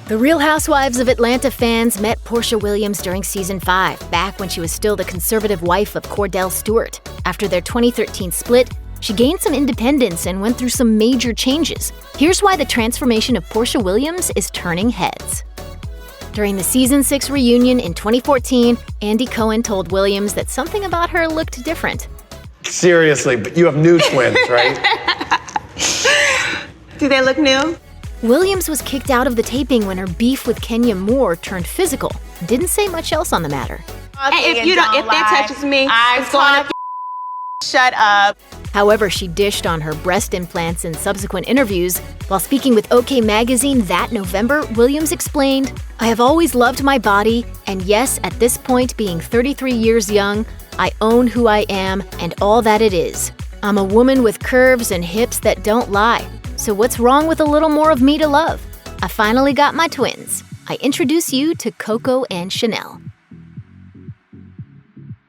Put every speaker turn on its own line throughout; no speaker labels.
The Real Housewives of Atlanta fans met Porsha Williams during season 5, back when she was still the conservative wife of Cordell Stewart. After their 2013 split, she gained some independence and went through some major changes. Here's why the transformation of Porsha Williams is turning heads. During the season 6 reunion in 2014, Andy Cohen told Williams that something about her looked different.
Seriously, but you have new twins, right?
Do they look new?
Williams was kicked out of the taping when her beef with Kenya Moore turned physical. Didn't say much else on the matter.
Hey, if that touches me, it's going up. Shut up.
However, she dished on her breast implants in subsequent interviews. While speaking with OK Magazine that November, Williams explained, "I have always loved my body, and yes, at this point, being 33 years young, I own who I am and all that it is. I'm a woman with curves and hips that don't lie. So what's wrong with a little more of me to love? I finally got my twins. I introduce you to Coco and Chanel."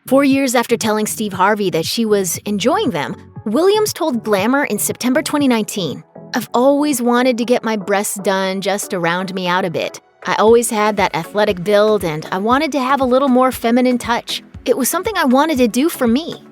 4 years after telling Steve Harvey that she was enjoying them, Williams told Glamour in September 2019, "I've always wanted to get my breasts done just to round me out a bit. I always had that athletic build and I wanted to have a little more feminine touch. It was something I wanted to do for me."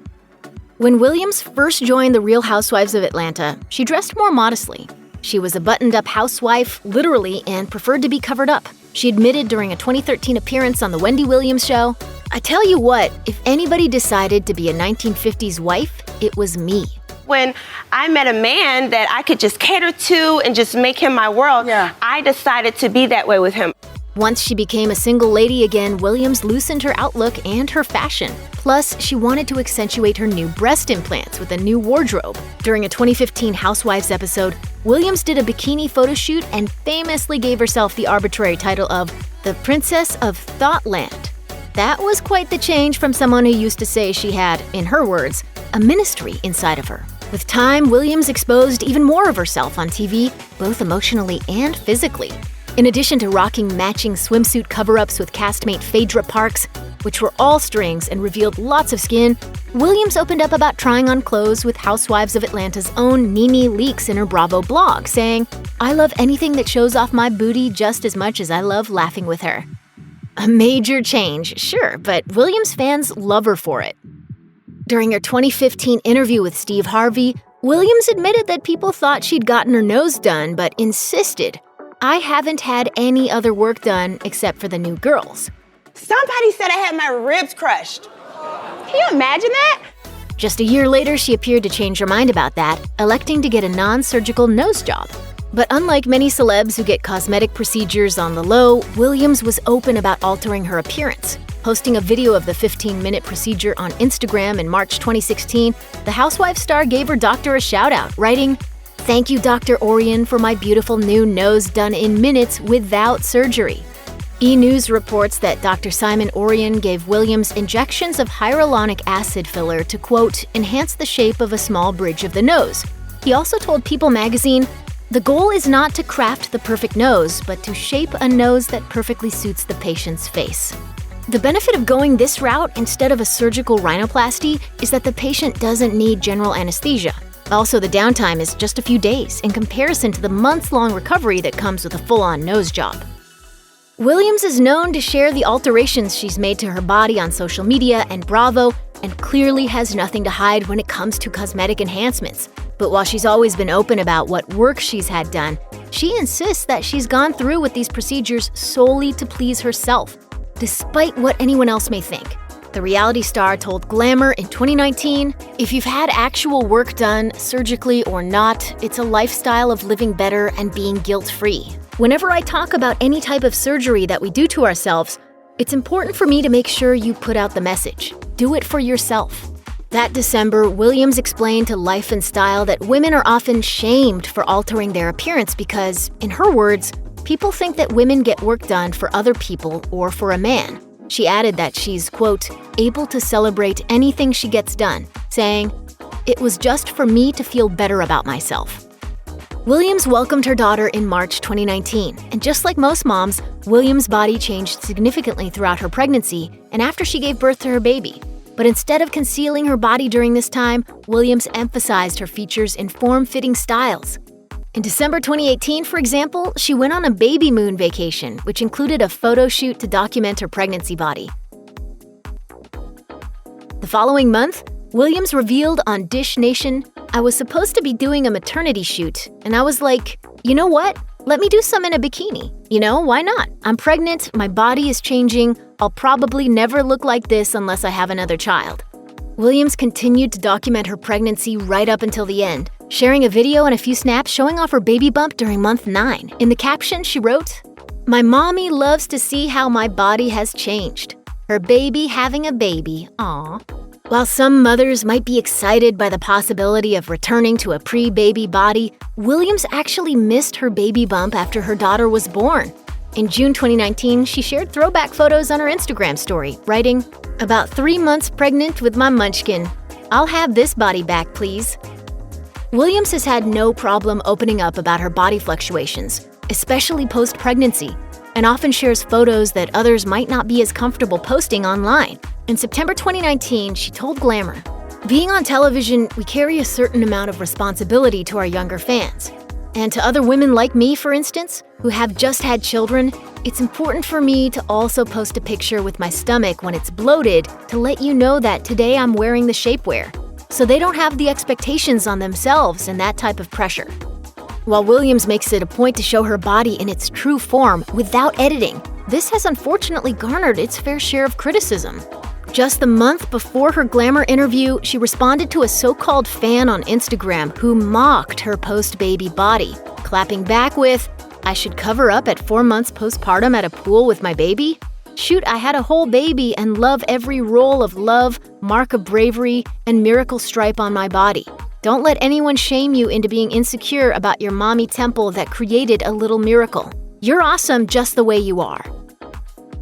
When Williams first joined the Real Housewives of Atlanta, she dressed more modestly. She was a buttoned-up housewife, literally, and preferred to be covered up. She admitted during a 2013 appearance on The Wendy Williams Show, "I tell you what, if anybody decided to be a 1950s wife, it was me."
When I met a man that I could just cater to and just make him my world, I decided to be that way with him.
Once she became a single lady again, Williams loosened her outlook and her fashion. Plus, she wanted to accentuate her new breast implants with a new wardrobe. During a 2015 Housewives episode, Williams did a bikini photo shoot and famously gave herself the arbitrary title of the Princess of Thoughtland. That was quite the change from someone who used to say she had, in her words, a ministry inside of her. With time, Williams exposed even more of herself on TV, both emotionally and physically. In addition to rocking matching swimsuit cover-ups with castmate Phaedra Parks, which were all strings and revealed lots of skin, Williams opened up about trying on clothes with Housewives of Atlanta's own Nene Leakes in her Bravo blog, saying, "I love anything that shows off my booty just as much as I love laughing with her." A major change, sure, but Williams fans love her for it. During her 2015 interview with Steve Harvey, Williams admitted that people thought she'd gotten her nose done, but insisted, "I haven't had any other work done except for the new girls."
Somebody said I had my ribs crushed. Can you imagine that?
Just a year later, she appeared to change her mind about that, electing to get a non-surgical nose job. But unlike many celebs who get cosmetic procedures on the low, Williams was open about altering her appearance. Posting a video of the 15-minute procedure on Instagram in March 2016, the Housewives star gave her doctor a shout-out, writing, "Thank you, Dr. Orion, for my beautiful new nose done in minutes without surgery." E! News reports that Dr. Simon Orion gave Williams injections of hyaluronic acid filler to, quote, enhance the shape of a small bridge of the nose. He also told People magazine, "The goal is not to craft the perfect nose, but to shape a nose that perfectly suits the patient's face." The benefit of going this route instead of a surgical rhinoplasty is that the patient doesn't need general anesthesia. Also, the downtime is just a few days in comparison to the months-long recovery that comes with a full-on nose job. Williams is known to share the alterations she's made to her body on social media and Bravo, and clearly has nothing to hide when it comes to cosmetic enhancements. But while she's always been open about what work she's had done, she insists that she's gone through with these procedures solely to please herself, despite what anyone else may think. The reality star told Glamour in 2019, "If you've had actual work done, surgically or not, it's a lifestyle of living better and being guilt-free. Whenever I talk about any type of surgery that we do to ourselves, it's important for me to make sure you put out the message. Do it for yourself." That December, Williams explained to Life and Style that women are often shamed for altering their appearance because, in her words, people think that women get work done for other people or for a man. She added that she's, quote, able to celebrate anything she gets done, saying, "It was just for me to feel better about myself." Williams welcomed her daughter in March 2019, and just like most moms, Williams' body changed significantly throughout her pregnancy and after she gave birth to her baby. But instead of concealing her body during this time, Williams emphasized her features in form-fitting styles. In December 2018, for example, she went on a baby moon vacation, which included a photo shoot to document her pregnancy body. The following month, Williams revealed on Dish Nation, "I was supposed to be doing a maternity shoot, and I was like, you know what? Let me do some in a bikini. You know, why not? I'm pregnant, my body is changing, I'll probably never look like this unless I have another child." Williams continued to document her pregnancy right up until the end, sharing a video and a few snaps showing off her baby bump during month 9. In the caption, she wrote, "My mommy loves to see how my body has changed. Her baby having a baby, aw." While some mothers might be excited by the possibility of returning to a pre-baby body, Williams actually missed her baby bump after her daughter was born. In June 2019, she shared throwback photos on her Instagram story, writing, "About 3 months pregnant with my munchkin. I'll have this body back, please." Williams has had no problem opening up about her body fluctuations, especially post-pregnancy, and often shares photos that others might not be as comfortable posting online. In September 2019, she told Glamour, "Being on television, we carry a certain amount of responsibility to our younger fans. And to other women like me, for instance, who have just had children, it's important for me to also post a picture with my stomach when it's bloated to let you know that today I'm wearing the shapewear, so they don't have the expectations on themselves and that type of pressure." While Williams makes it a point to show her body in its true form without editing, this has unfortunately garnered its fair share of criticism. Just the month before her Glamour interview, she responded to a so-called fan on Instagram who mocked her post-baby body, clapping back with, "I should cover up at 4 months postpartum at a pool with my baby? Shoot, I had a whole baby and love every roll of love, mark of bravery, and miracle stripe on my body. Don't let anyone shame you into being insecure about your mommy temple that created a little miracle. You're awesome just the way you are."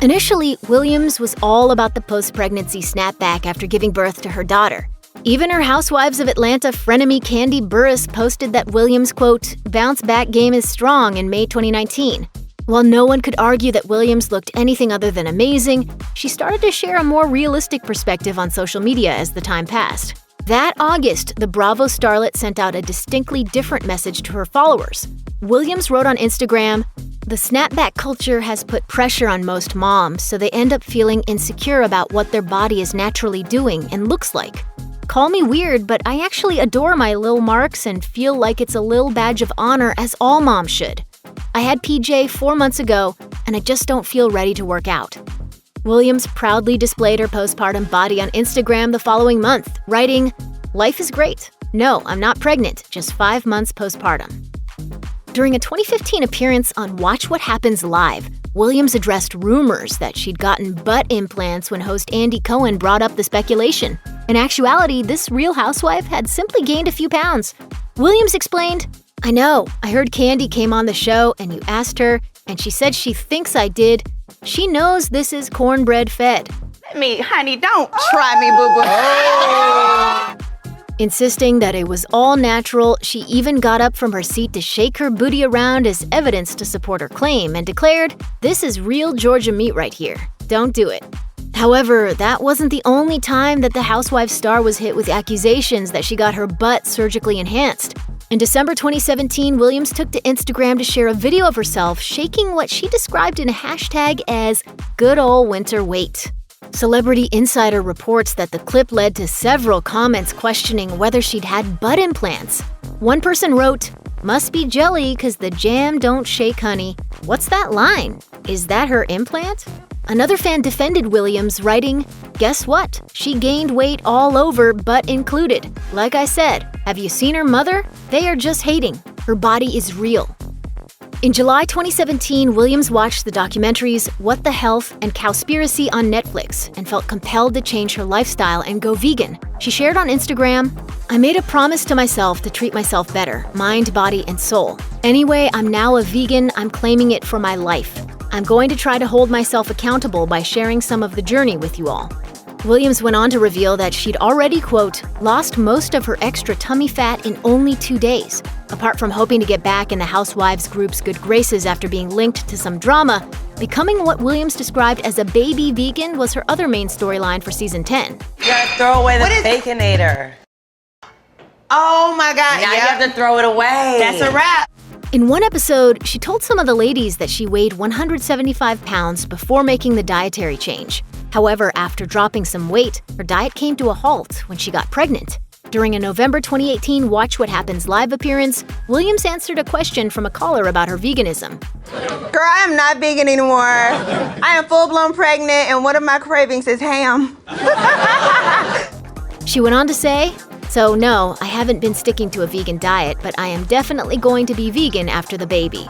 Initially, Williams was all about the post-pregnancy snapback after giving birth to her daughter. Even her Housewives of Atlanta frenemy Kandi Burruss posted that Williams' quote, "bounce back game is strong" in May 2019. While no one could argue that Williams looked anything other than amazing, she started to share a more realistic perspective on social media as the time passed. That August, the Bravo starlet sent out a distinctly different message to her followers. Williams wrote on Instagram, "The snapback culture has put pressure on most moms, so they end up feeling insecure about what their body is naturally doing and looks like. Call me weird, but I actually adore my lil marks and feel like it's a lil badge of honor, as all moms should. I had PJ 4 months ago, and I just don't feel ready to work out." Williams proudly displayed her postpartum body on Instagram the following month, writing, "Life is great. No, I'm not pregnant, just 5 months postpartum." During a 2015 appearance on Watch What Happens Live, Williams addressed rumors that she'd gotten butt implants when host Andy Cohen brought up the speculation. In actuality, this Real Housewife had simply gained a few pounds. Williams explained, "I know, I heard Kandi came on the show and you asked her, and she said she thinks I did. She knows this is cornbread fed."
Honey, don't try me, boo-boo.
Insisting that it was all natural, she even got up from her seat to shake her booty around as evidence to support her claim and declared, "This is real Georgia meat right here. Don't do it." However, that wasn't the only time that the Housewives star was hit with accusations that she got her butt surgically enhanced. In December 2017, Williams took to Instagram to share a video of herself shaking what she described in a hashtag as "good ol' winter weight." Celebrity Insider reports that the clip led to several comments questioning whether she'd had butt implants. One person wrote, "Must be jelly 'cause the jam don't shake, honey. What's that line? Is that her implant?" Another fan defended Williams, writing, "Guess what? She gained weight all over, butt included. Like I said, have you seen her mother? They are just hating. Her body is real." In July 2017, Williams watched the documentaries What the Health and Cowspiracy on Netflix and felt compelled to change her lifestyle and go vegan. She shared on Instagram, "I made a promise to myself to treat myself better, mind, body, and soul. Anyway, I'm now a vegan. I'm claiming it for my life. I'm going to try to hold myself accountable by sharing some of the journey with you all." Williams went on to reveal that she'd already, quote, "lost most of her extra tummy fat in only 2 days. Apart from hoping to get back in the Housewives group's good graces after being linked to some drama, becoming what Williams described as a baby vegan was her other main storyline for season 10.
You gotta throw away the Baconator.
Oh my God.
Now you have to throw it away.
That's a wrap.
In one episode, she told some of the ladies that she weighed 175 pounds before making the dietary change. However, after dropping some weight, her diet came to a halt when she got pregnant. During a November 2018 Watch What Happens live appearance, Williams answered a question from a caller about her veganism.
Girl, I am not vegan anymore. I am full-blown pregnant, and one of my cravings is ham.
She went on to say, "So no, I haven't been sticking to a vegan diet, but I am definitely going to be vegan after the baby."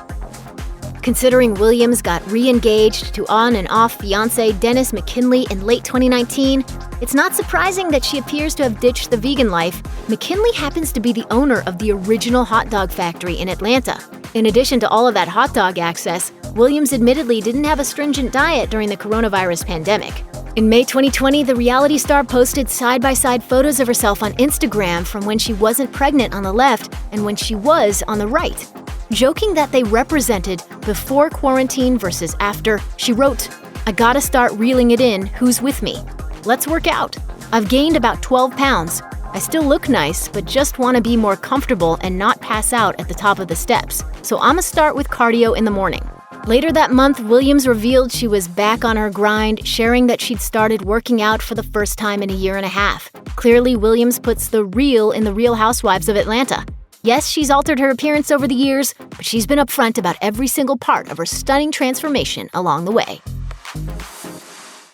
Considering Williams got re-engaged to on and off fiancé Dennis McKinley in late 2019, it's not surprising that she appears to have ditched the vegan life. McKinley happens to be the owner of the original hot dog factory in Atlanta. In addition to all of that hot dog access, Williams admittedly didn't have a stringent diet during the coronavirus pandemic. In May 2020, the reality star posted side-by-side photos of herself on Instagram from when she wasn't pregnant on the left and when she was on the right. Joking that they represented before quarantine versus after, she wrote, "I gotta start reeling it in, who's with me? Let's work out. I've gained about 12 pounds. I still look nice, but just want to be more comfortable and not pass out at the top of the steps. So I'ma start with cardio in the morning." Later that month, Williams revealed she was back on her grind, sharing that she'd started working out for the first time in a year and a half. Clearly, Williams puts the real in the Real Housewives of Atlanta. Yes, she's altered her appearance over the years, but she's been upfront about every single part of her stunning transformation along the way.